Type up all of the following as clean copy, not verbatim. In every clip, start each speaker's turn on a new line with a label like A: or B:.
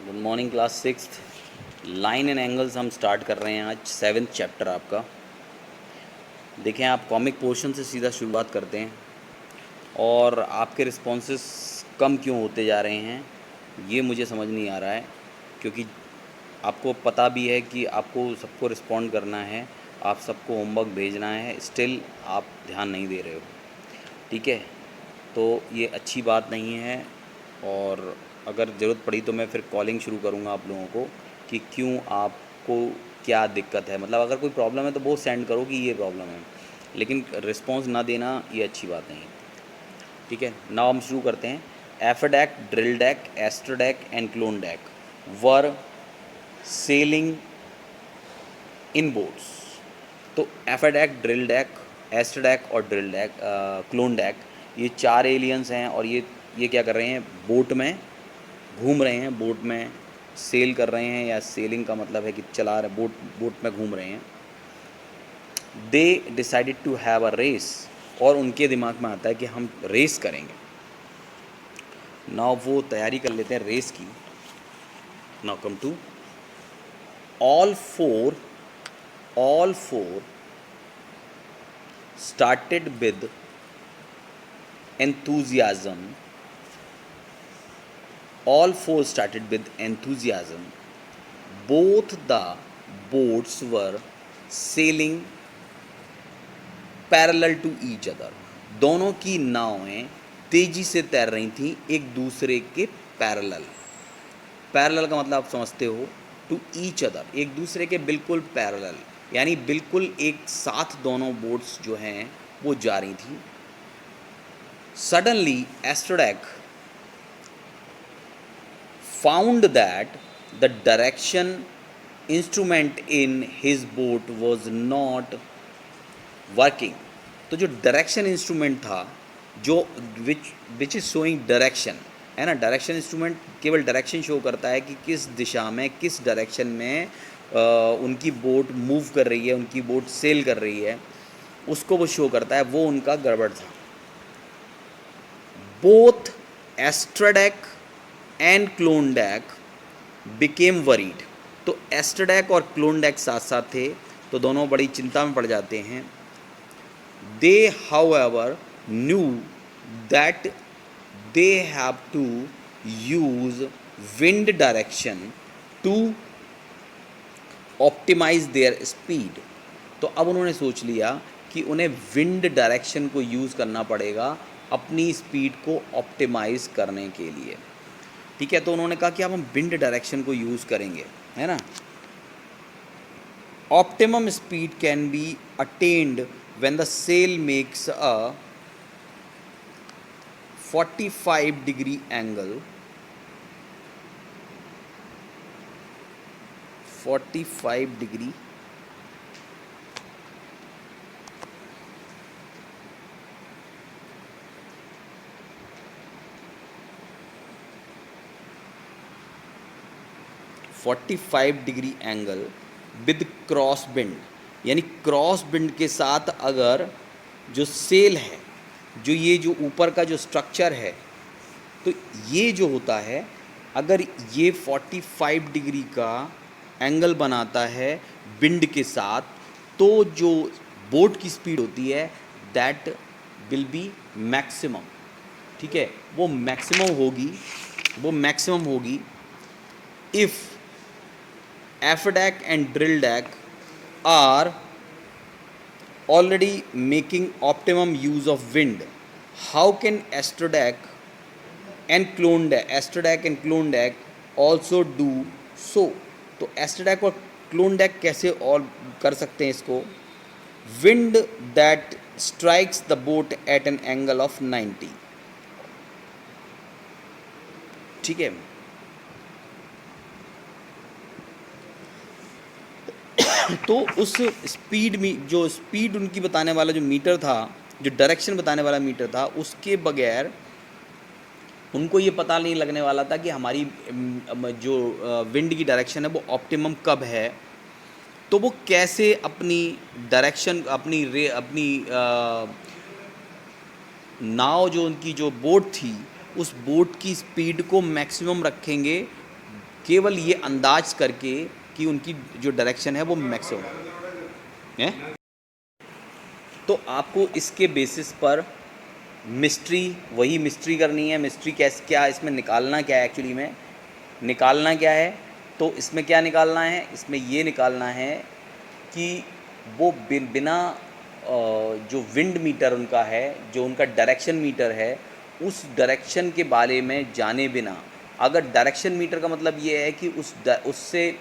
A: Good morning class sixth. Line and angles हम start कर रहे हैं आज 7th चैप्टर आपका। देखें, आप कॉमिक पोर्शन से सीधा शुरुआत करते हैं और आपके रिस्पॉन्सेस कम क्यों होते जा रहे हैं ये मुझे समझ नहीं आ रहा है, क्योंकि आपको पता भी है कि आपको सबको रिस्पॉन्ड करना है, आप सबको होमवर्क भेजना है, स्टिल आप ध्यान नहीं दे रहे हो। ठीक है, तो ये अच्छी बात नहीं है और अगर ज़रूरत पड़ी तो मैं फिर कॉलिंग शुरू करूँगा आप लोगों को कि क्यों आपको क्या दिक्कत है। मतलब अगर कोई प्रॉब्लम है तो वो सेंड करो कि ये प्रॉब्लम है, लेकिन रिस्पॉन्स ना देना ये अच्छी बात नहीं है। ठीक है, नाउ हम शुरू करते हैं। Afedek, Drildek, Astrodek and Clondek were sailing in boats. तो एफेडेक, ड्रिल डेक, एस्ट्रोडेक और ड्रिल डेक, क्लोन डेक, ये 4 एलियंस हैं और ये क्या कर रहे हैं, बोट में घूम रहे हैं, बोट में सेल कर रहे हैं, या सेलिंग का मतलब है कि चला रहे, बोट में घूम रहे हैं। They decided to have a race, और उनके दिमाग में आता है कि हम रेस करेंगे। नाउ वो तैयारी कर लेते हैं रेस की। Now come to all four started with enthusiasm. All four started with enthusiasm. Both the boats were sailing parallel to each other. दोनों की नावें तेजी से तैर रही थीं एक दूसरे के पैरेलल। पैरेलल का मतलब आप समझते हो, टू ईच अदर, एक दूसरे के बिल्कुल पैरेलल, यानी बिल्कुल एक साथ दोनों बोट्स जो हैं वो जा रही थी। Suddenly Astrodek found that the direction instrument in his boat was not working. तो जो डायरेक्शन इंस्ट्रूमेंट था, जो विच इज़ शोइंग डायरेक्शन, है ना, डायरेक्शन इंस्ट्रूमेंट केवल डायरेक्शन शो करता है कि किस दिशा में, किस डायरेक्शन में उनकी बोट मूव कर रही है, उनकी बोट सेल कर रही है, उसको वो शो करता है। वो उनका गड़बड़ था। Both Astrodek and Clondek became worried. तो एस्ट्रोडेक और क्लोनडेक साथ साथ थे, तो दोनों बड़ी चिंता में पड़ जाते हैं। They however knew that they have to use wind direction to optimize their speed. तो अब उन्होंने सोच लिया कि उन्हें विंड डायरेक्शन को यूज़ करना पड़ेगा अपनी स्पीड को ऑप्टिमाइज़ करने के लिए। ठीक है, तो उन्होंने कहा कि अब हम विंड डायरेक्शन को यूज़ करेंगे, है ना। Optimum speed can be attend when the sail makes a 45 degree angle, 45 degree angle with cross wind, यानी क्रॉस बिंड के साथ अगर जो सेल है, जो ये जो ऊपर का जो स्ट्रक्चर है, तो ये जो होता है, अगर ये 45 डिग्री का एंगल बनाता है विंड के साथ, तो जो बोट की स्पीड होती है दैट विल बी मैक्सिमम। ठीक है, वो मैक्सिमम होगी if Afedek and Drildek are already making optimum use of wind. How can Astrodeck and Clondeck also do so? तो Astrodeck और Clondeck कैसे और कर सकते हैं इसको? Wind that strikes the boat at an angle of 90. ठीक है, तो उस स्पीड में, जो स्पीड उनकी बताने वाला जो मीटर था, जो डायरेक्शन बताने वाला मीटर था, उसके बगैर उनको ये पता नहीं लगने वाला था कि हमारी जो विंड की डायरेक्शन है वो ऑप्टिमम कब है। तो वो कैसे अपनी डायरेक्शन, अपनी नाव, जो उनकी जो बोट थी, उस बोट की स्पीड को मैक्सिमम रखेंगे, केवल ये अंदाज करके कि उनकी जो डायरेक्शन है वो मैक्सिमम है। तो आपको इसके बेसिस पर मिस्ट्री, वही मिस्ट्री करनी है। मिस्ट्री कैसे, क्या इसमें निकालना क्या है, एक्चुअली में निकालना क्या है, तो इसमें क्या निकालना है, इसमें ये निकालना है कि वो बिना जो विंड मीटर उनका है, जो उनका डायरेक्शन मीटर है, उस डायरेक्शन के बारे में जाने बिना, अगर डायरेक्शन मीटर का मतलब ये है कि उससे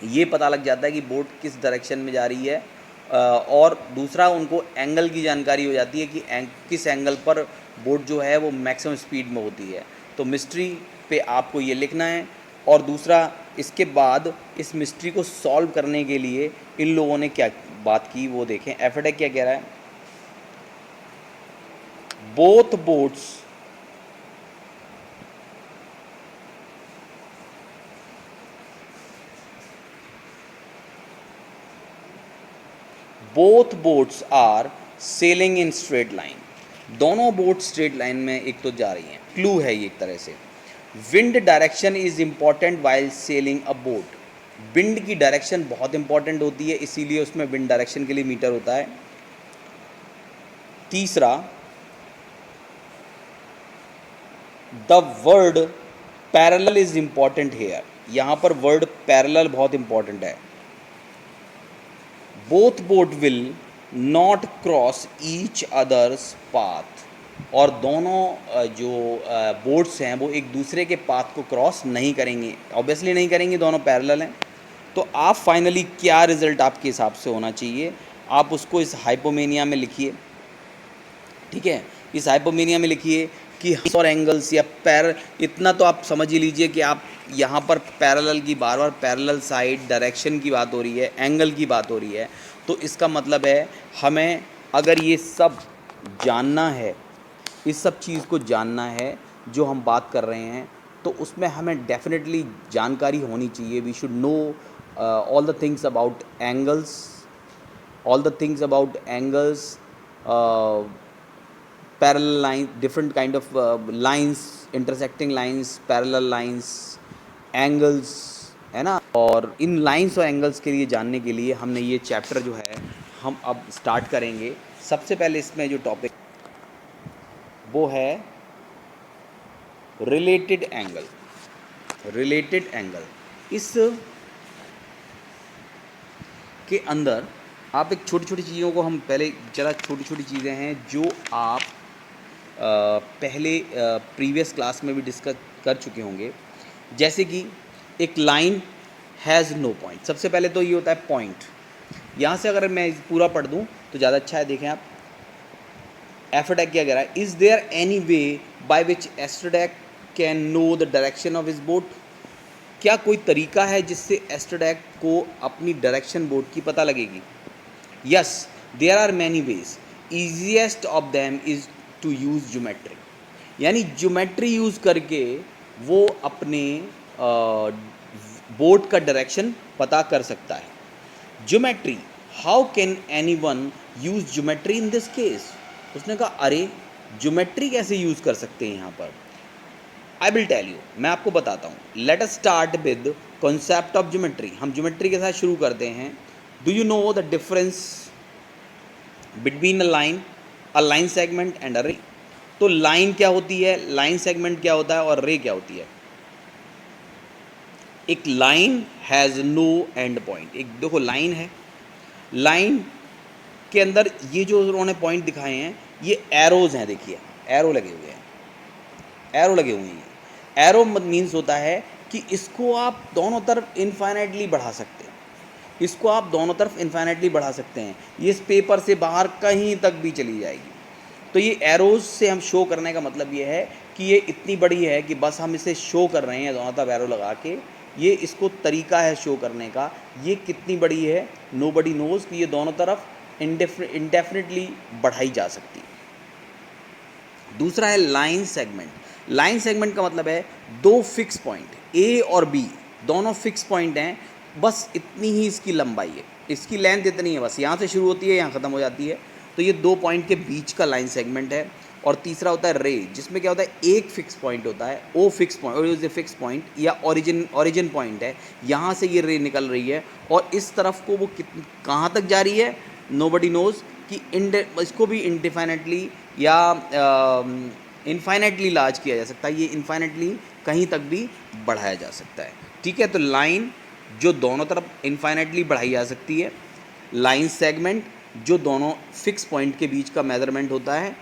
A: ये पता लग जाता है कि बोट किस डायरेक्शन में जा रही है, और दूसरा उनको एंगल की जानकारी हो जाती है कि किस एंगल पर बोट जो है वो मैक्सिमम स्पीड में होती है। तो मिस्ट्री पे आपको ये लिखना है। और दूसरा, इसके बाद इस मिस्ट्री को सॉल्व करने के लिए इन लोगों ने क्या बात की वो देखें। एफएडैक क्या कह रहा है, both boats are sailing in straight line. दोनों बोट स्ट्रेट लाइन में एक तो जा रही हैं। क्लू है ये एक तरह से। Wind direction is important while selling a boat. Wind की डायरेक्शन बहुत इंपॉर्टेंट होती है, इसीलिए उसमें विंड डायरेक्शन के लिए मीटर होता है। तीसरा, the word parallel is important hair. यहाँ पर वर्ड पैरेलल बहुत इंपॉर्टेंट है। Both boat will not cross each others path. और दोनों जो बोट्स हैं वो एक दूसरे के पाथ को क्रॉस नहीं करेंगे, ऑब्वियसली नहीं करेंगे, दोनों पैरेलल हैं। तो आप फाइनली क्या रिज़ल्ट आपके हिसाब से होना चाहिए, आप उसको इस हाइपोमेनिया में लिखिए। ठीक है, इस हाइपोमेनिया में लिखिए कि और एंगल्स या इतना तो आप समझ ही लीजिए कि आप यहाँ पर पैरेलल की, बार बार पैरेलल साइड, डायरेक्शन की बात हो रही है, एंगल की बात हो रही है। तो इसका मतलब है हमें अगर ये सब जानना है, इस सब चीज़ को जानना है जो हम बात कर रहे हैं, तो उसमें हमें डेफिनेटली जानकारी होनी चाहिए। We should know all the things about angles, parallel line, different kind of lines, intersecting lines, parallel lines, angles, है ना। और इन लाइंस और एंगल्स के लिए जानने के लिए हमने ये चैप्टर जो है हम अब स्टार्ट करेंगे। सबसे पहले इसमें जो टॉपिक वो है रिलेटेड एंगल। रिलेटेड एंगल, इस के अंदर आप एक छोटी छोटी चीज़ों को हम पहले, ज़रा छोटी छोटी चीज़ें हैं जो आप पहले प्रीवियस क्लास में भी डिस्कस कर चुके होंगे। जैसे कि एक लाइन हैज़ नो पॉइंट। सबसे पहले तो ये होता है पॉइंट। यहाँ से अगर मैं पूरा पढ़ दूँ तो ज़्यादा अच्छा है। देखें आप, एफएडैक क्या कह रहा है, is there any way by which Astrodek can know the direction of his boat. क्या कोई तरीका है जिससे एस्ट्रोडैक को अपनी डायरेक्शन बोट की पता लगेगी? Yes, there are many ways, easiest of them is to use geometry. यानी ज्योमेट्री यूज़ करके वो अपने बोट का डायरेक्शन पता कर सकता है। Geometry, how can any one use geometry in this case? उसने कहा अरे ज्योमेट्री कैसे यूज़ कर सकते हैं यहाँ पर? आई विल टेल यू, मैं आपको बताता हूँ। Let us start with concept of geometry. हम ज्योमेट्री के साथ शुरू करते हैं। Do you know the difference between a line segment and अ रे? तो लाइन क्या होती है, लाइन सेगमेंट क्या होता है और रे क्या होती है? एक line has no end point. एक देखो लाइन है, लाइन के अंदर ये जो उन्होंने पॉइंट दिखाए हैं ये एरोज हैं। देखिए एरो लगे हुए हैं, एरो लगे हुए हैं। एरो मीन्स होता है कि इसको आप दोनों तरफ इनफाइनाइटली बढ़ा सकते हैं, इसको आप दोनों तरफ इनफाइनाइटली बढ़ा सकते हैं। ये इस पेपर से बाहर कहीं तक भी चली जाएगी। तो ये एरोज से हम शो करने का मतलब ये है कि ये इतनी बड़ी है कि बस हम इसे शो कर रहे हैं दोनों तरफ एरो लगा के। ये इसको तरीका है शो करने का। ये कितनी बड़ी है, नोबडी नोज़ कि ये दोनों तरफ इंडेफिनिटली बढ़ाई जा सकती है। दूसरा है लाइन सेगमेंट। लाइन सेगमेंट का मतलब है दो फिक्स पॉइंट ए और बी, दोनों फिक्स पॉइंट हैं, बस इतनी ही इसकी लंबाई है, इसकी लेंथ इतनी है, बस यहाँ से शुरू होती है, यहाँ ख़त्म हो जाती है। तो ये 2 पॉइंट के बीच का लाइन सेगमेंट है। और तीसरा होता है रे, जिसमें क्या होता है एक फिक्स पॉइंट होता है, ओ फिक्स पॉइंट, और इज ए फिक्स पॉइंट या ओरिजिन पॉइंट है, यहाँ से ये रे निकल रही है और इस तरफ को वो कहाँ तक जा रही है, नोबडी नोज़ कि इसको भी इंडिफाइनेटली या इनफाइनेटली लार्ज किया जा सकता है, ये इनफाइनेटली कहीं तक भी बढ़ाया जा सकता है। ठीक है, तो लाइन जो दोनों तरफ इनफाइनेटली बढ़ाई जा सकती है, लाइन सेगमेंट जो दोनों फिक्स पॉइंट के बीच का मेजरमेंट होता है,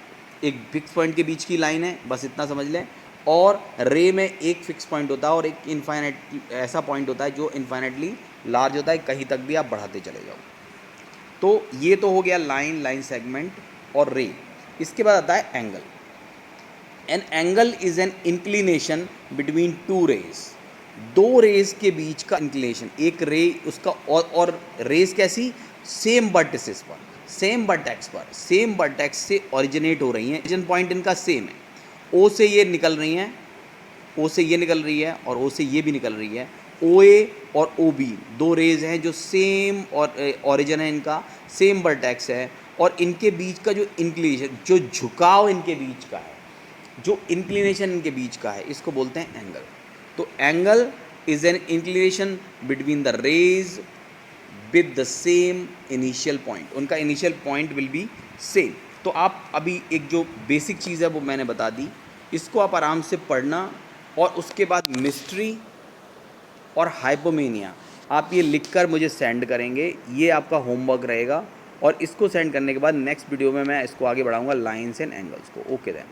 A: एक फिक्स पॉइंट के बीच की लाइन है, बस इतना समझ लें। और रे में एक फिक्स पॉइंट होता है और एक इनफाइनेट ऐसा पॉइंट होता है जो इनफाइनेटली लार्ज होता है, कहीं तक भी आप बढ़ाते चले जाओ। तो ये तो हो गया लाइन सेगमेंट और रे। इसके बाद आता है angle. An angle is an inclination between two rays, दो रेज के बीच का इंक्लिनेशन, एक रे उसका और रेज कैसी, सेम वर्टिसेस पर, सेम वर्टेक्स पर, सेम वर्टेक्स से ओरिजिनेट हो रही हैं, ओरिजिन पॉइंट इनका सेम है, ओ से ये निकल रही हैं, ओ से ये निकल रही है और ओ से ये भी निकल रही है। ओ ए और ओ बी दो रेज हैं जो सेम और ओरिजिन है, इनका सेम वर्टेक्स है, और इनके बीच का जो इंक्लिनेशन, जो झुकाव इनके बीच का है, जो इंक्लिनेशन इनके बीच का है, इसको बोलते हैं एंगल। तो angle is an inclination between the rays with the same initial point, उनका initial point will be same. तो आप अभी एक जो बेसिक चीज़ है वो मैंने बता दी, इसको आप आराम से पढ़ना, और उसके बाद मिस्ट्री और हाइपोमेनिया आप ये लिखकर मुझे सेंड करेंगे, ये आपका होमवर्क रहेगा। और इसको सेंड करने के बाद नेक्स्ट वीडियो में मैं इसको आगे बढ़ाऊंगा, लाइन्स एंड एंगल्स को। Okay then.